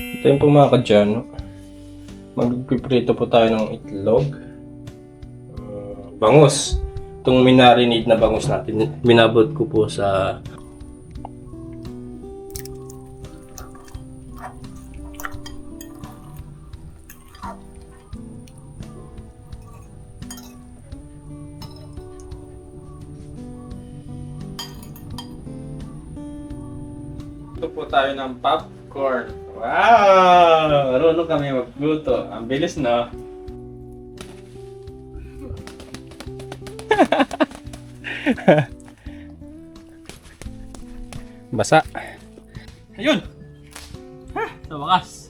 Ito yung po mga kadyano. Magpiprito po tayo ng itlog. Bangus. Itong minarinate na bangus natin, binabot ko po sa ito po tayo ng popcorn. Wow! Marunong kami magluto. Ang bilis na. Basa. Ayun! Ha! Sa wakas.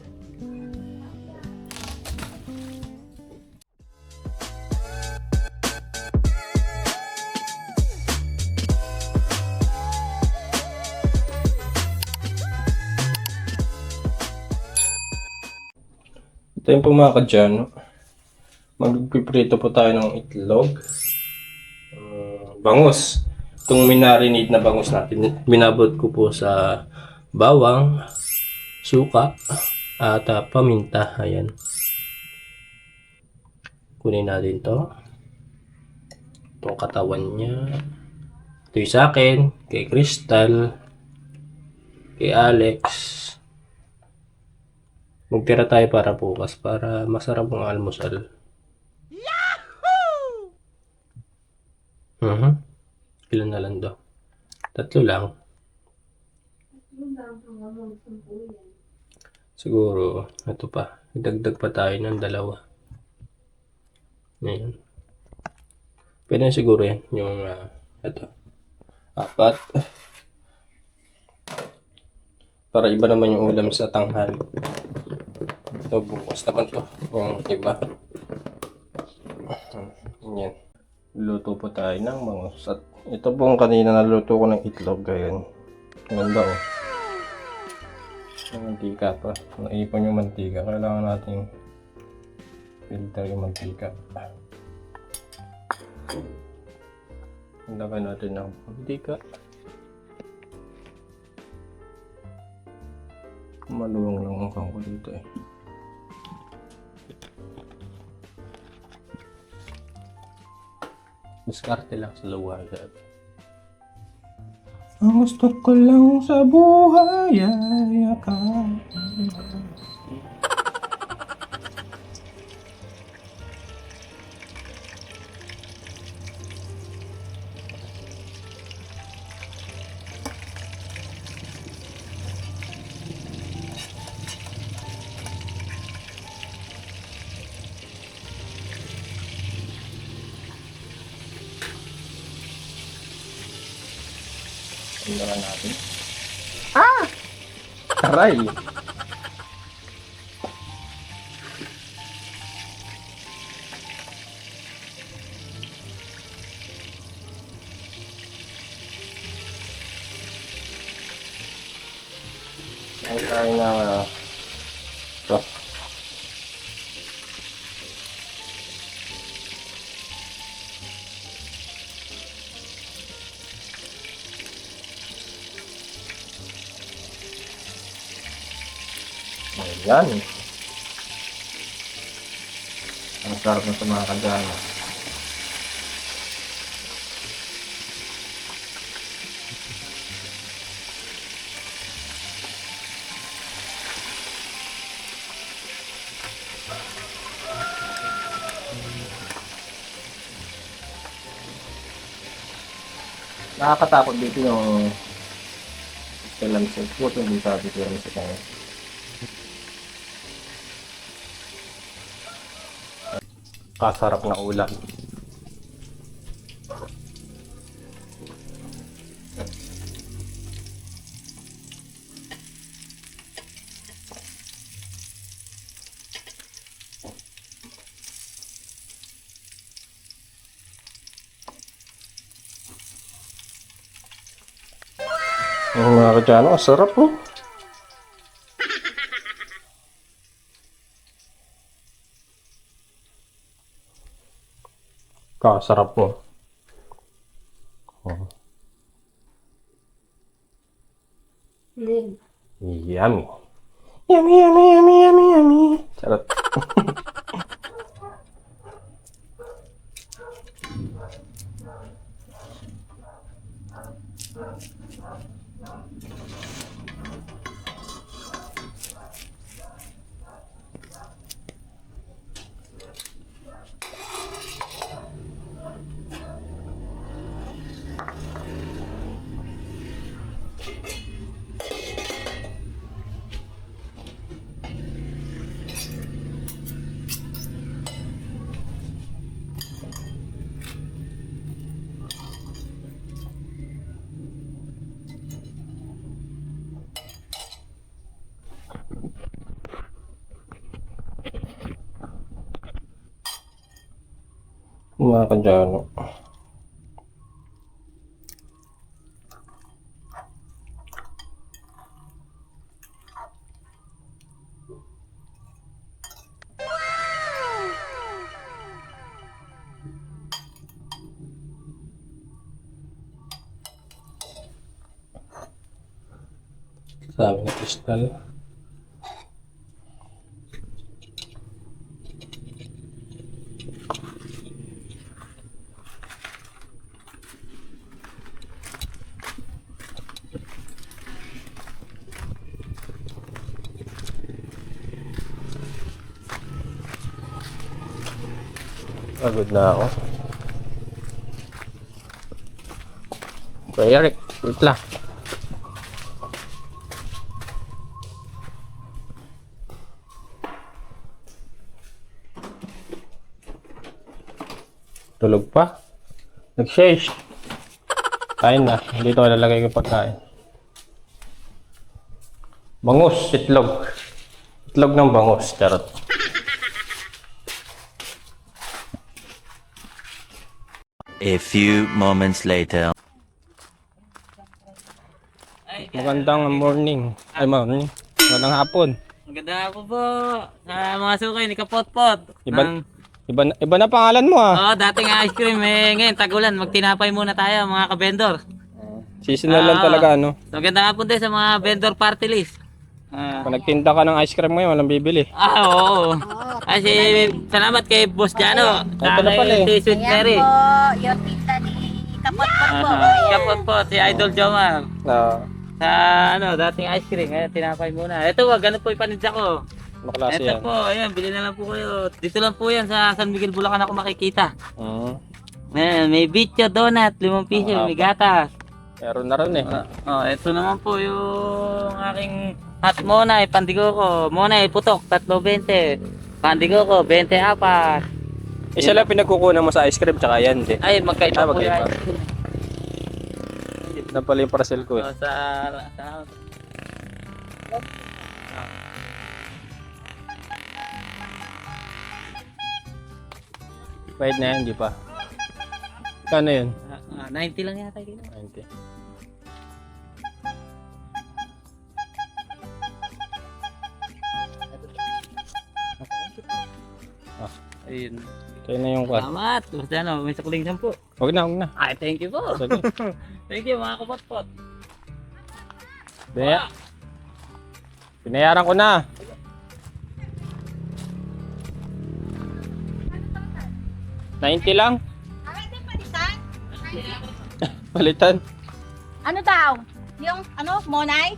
Ito yung po mga kadyano. Magpiprito po tayo ng itlog. Bangus. Itong minarinate na bangus natin, binabot ko po sa bawang, suka, at paminta. Ayan. Kunin natin to. Itong katawan niya. Ito yung sa akin, kay Crystal, kay Alex. Magtira tayo para bukas para masarap ang almusal. Ilan na lang daw? 3 lang. Siguro, ito pa. Idagdag pa tayo ng 2. Ayan. Pwede na siguro yan. Yung, ito. 4. Para iba naman yung ulam sa tanghali. Ito, bukas naman to. Kung iba. Yan. Luto po tayo ng bangus. At ito pong kanina naluto ko ng itlog. Ayan. Ganda oh. Yung mantika pa. Naipon yung mantika. Kailangan natin filter yung mantika. Lagyan natin ng mantika. Maluwang lang ang ko dito eh. Diskarte lang sa luwa. Ang gusto ko lang sa buhay ay akaw. Tingnan natin. Aray! Ang kain na ito. Ayan. Ang sarap na ito mga kadyano. Nakakatakot dito yung talamsik. Puto din sabi ko yung sa kanya. Kasarap na ulam. Ang mga kadyano, sarap po. Kasarap po. Oh. Yummy. Yummy, yummy, yummy, yummy, yummy. Charot. Mga kadyano. Sabi na kristal. Pagod na ako. Kuya Eric, wait lang. Tulog pa? Nag-shake. Kain na. Dito ko lalagay yung pagkain. Bangus, itlog. Itlog ng bangus, charot. A few moments later. Magandang morning. Ay, morning. Magandang hapon. Maganda po po sa mga sukay ni Kapotpot. Iba na pangalan mo ah. Oo, dating ice cream ngayon tagulan. Magtinapay muna tayo mga ka-vendor. Seasonal lang talaga ano. Maganda nga po din sa mga vendor party list. Kung nagtinda ka ng ice cream ngayon, walang bibili. Oo. Kasi salamat kay Boss Jano. Ito na pala eh. Si Sweet Mary. Ayan po, yung tinta ni Kapotpot po. Kapotpot, si Idol Jomar. Na Sa dating ice cream. Ngayon, tinapay muna. Ito po, ganun po yung paninda ko. maklase Ito yan. po, ayan, bili na lang po kayo. Dito lang po yan sa San Miguel, Bulacan ako makikita. Ayan, may bicho donut, 5 piso, may gatas. Meron na rin eh. Ito naman po yung aking hot monay, pandigo ko. Monay, putok, 3.20. Pandigo ko, 24. Isa lang pinagkukunan mo sa ice cream, tsaka yan din. Ay, magkaiba po magkaiba. yan. Na pala yung parcel ko eh. Sa Bayad na yan, di pa. Kano yun? 90 lang yata kilo. 90. Ayun. Kaya na yung kwan. Salamat. Basta may sukling 10. Huwag na, huwag na. Ay, thank you po. Sige. Thank you mga kapotpot. Pinayaran ko na. $90 lang. Ano palitan? Palitan. Ano daw? Yung Monay?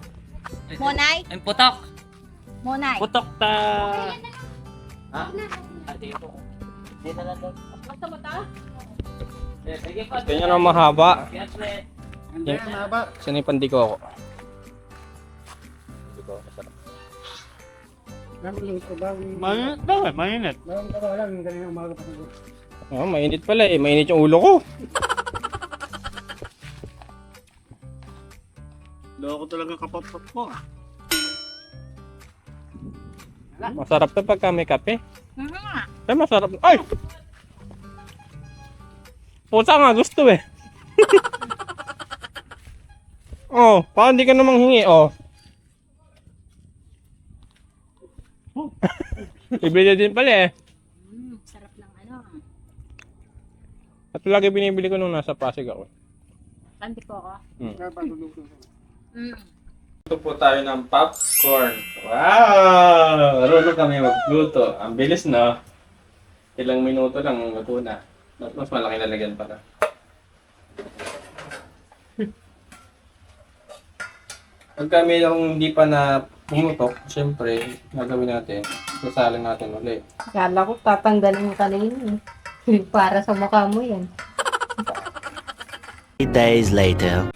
Monay? Ay, putok. Monay. Putok ta. Ha? Sige po. Hindi na lang daw. Basta ba ito? Sige po. Gusto nyo na mahaba. Yes, pre. Saan yung pandiko ako? Pandiko ako, masarap. Mainit. Oh, mainit pala eh. Mainit yung ulo ko. Loko talaga kapotpot mo. Masarap to pagka may kape. Mhm. Ay, masarap. Ay! Pusa nga, gusto eh. Oh, parang di ka namang hingi, oh. Ibili din pala eh. Sarap ng At lagi binibili ko nung nasa Pasig ako. Pandi po ako. Hmm. Mm. Ito po tayo ng popcorn. Wow! Marunong kami magluto. Ang bilis na. Ilang minuto lang luto na. Mas malaki lalagyan pala. Pag kami lang hindi pa na pumutok, siyempre, gagawin natin. Sasalin natin ulit. Kala ko tatanggalin mo kanina. Para sa mukha mo yan. 3 days later.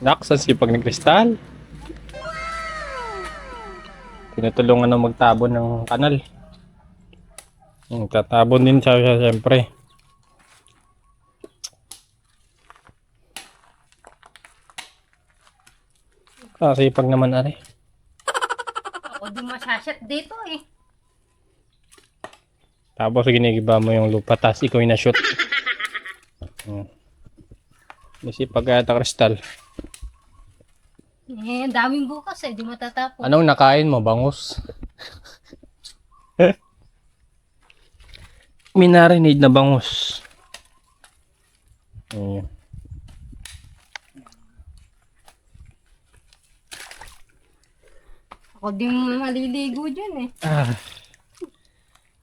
Nak, sa sipag ng kristal. Tinutulungan na magtabon ng kanal. Tatabon din siya siyempre. Sipag naman ari. Ako di masyashot dito eh. Tapos ginigiba mo yung lupa, tapos ikaw yung na-shoot. Masipag kaya kristal. Eh, daming bukas eh. Di matatapos. Anong nakain mo, bangus? Minarinade na bangus. Ayan. Ako di maliligo dyan eh.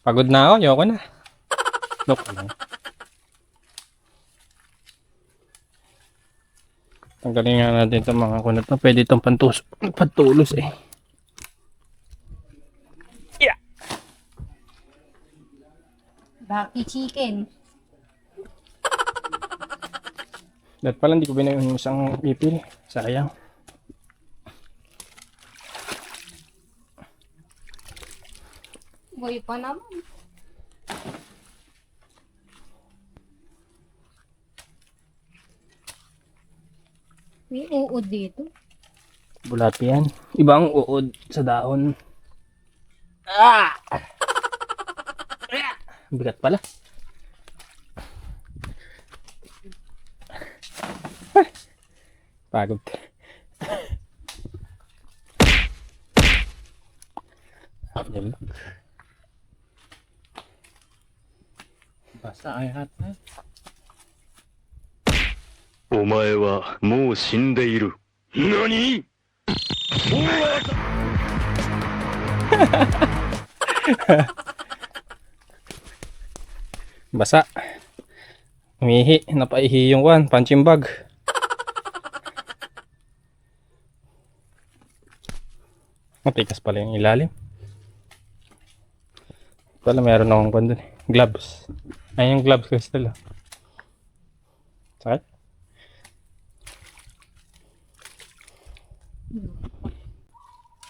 Pagod na ako, ayoko na. Look lang. Tanggalin nga natin itong mga kunat na pwede itong pantulos eh. Yeah. Baki chicken. Dahil pala hindi ko binayon yung isang pipil. Sayang. Boy pa naman. May uod dito. Bulati yan. Ibang uod sa dahon. Bigat pala. Pagod. Yan. Basta ay hat na. お前はもう死んでいる。何？ Basa. Umihi. Napaihi yung punching bag. Matikas pala yung ilalim. Pala meron akong kwan dun. Gloves. Ay yung gloves crystal. Sakit?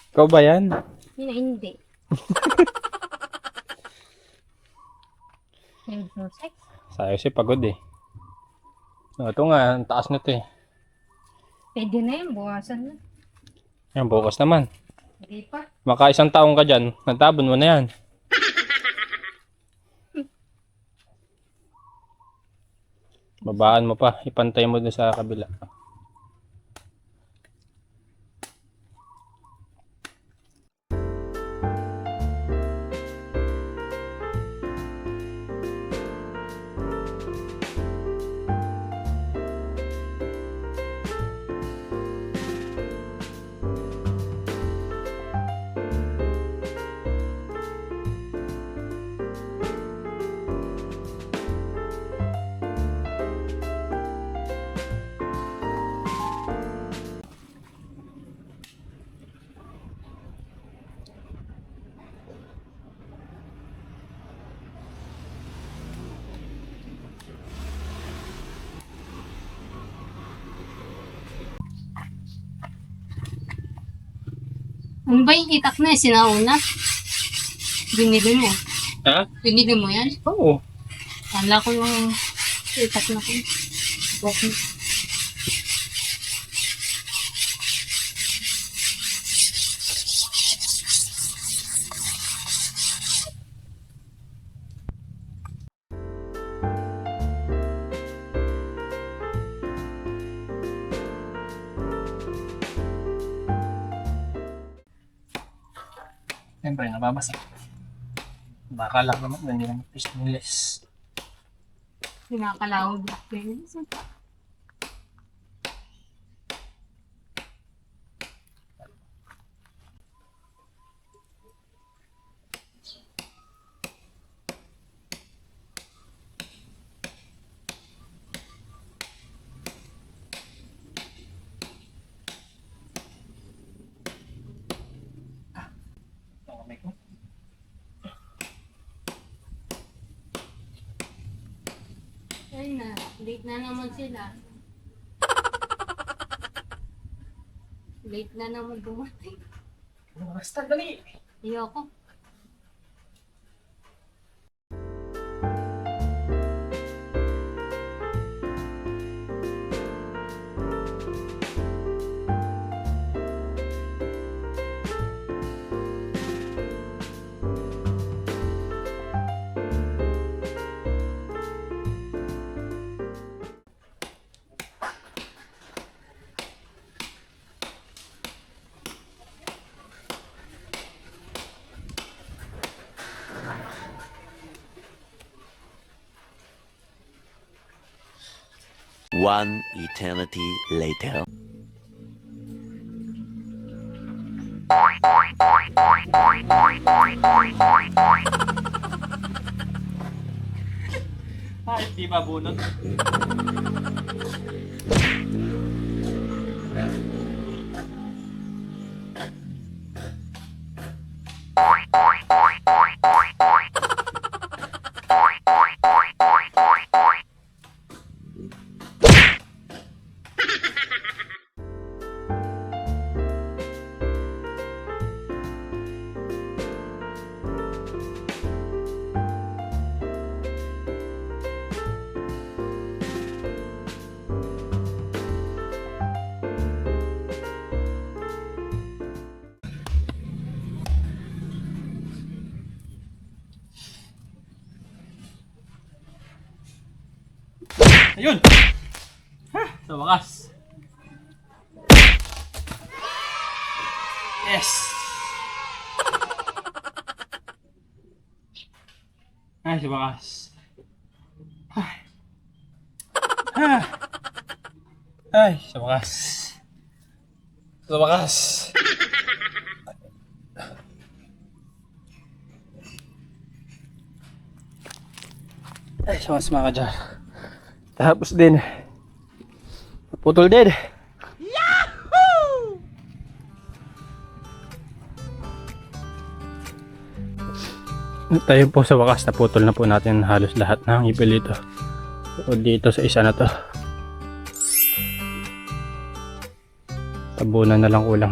Ikaw ba yan? Hindi. Sex? Sayo si pagod eh. Ito nga, ang taas na to eh. Pwede na yan. Buwasan na. Yan, bukas naman. Hindi pa. Maka isang taong ka dyan, natabon mo na yan. Babaan mo pa, ipantay mo dun sa kabila. Ano ba yung itak na sinauna? Binili mo. Ha? Binili mo yan? Oo. Kala ko yung itak na ko. Okay. Siyempre, nababasa. Baka lang naman, hindi naman pisnilis. Pinakalawag. Ayun na, late na naman sila. Late na naman dumating. Basta, dali! Ayoko. One eternity later. Ay, di ba bunot? Ayun! Ha! Sa wakas. Yes! Ay, sa wakas. Ay! Ah! Ay, sa wakas. Sa wakas. Ay, sa wakas mga kadyan. Tapos din. Putol din. Yahoo! Tayo po sa wakas, naputol na po natin halos lahat ng ipil dito. O dito sa isa na to. Tabunan na lang kulang.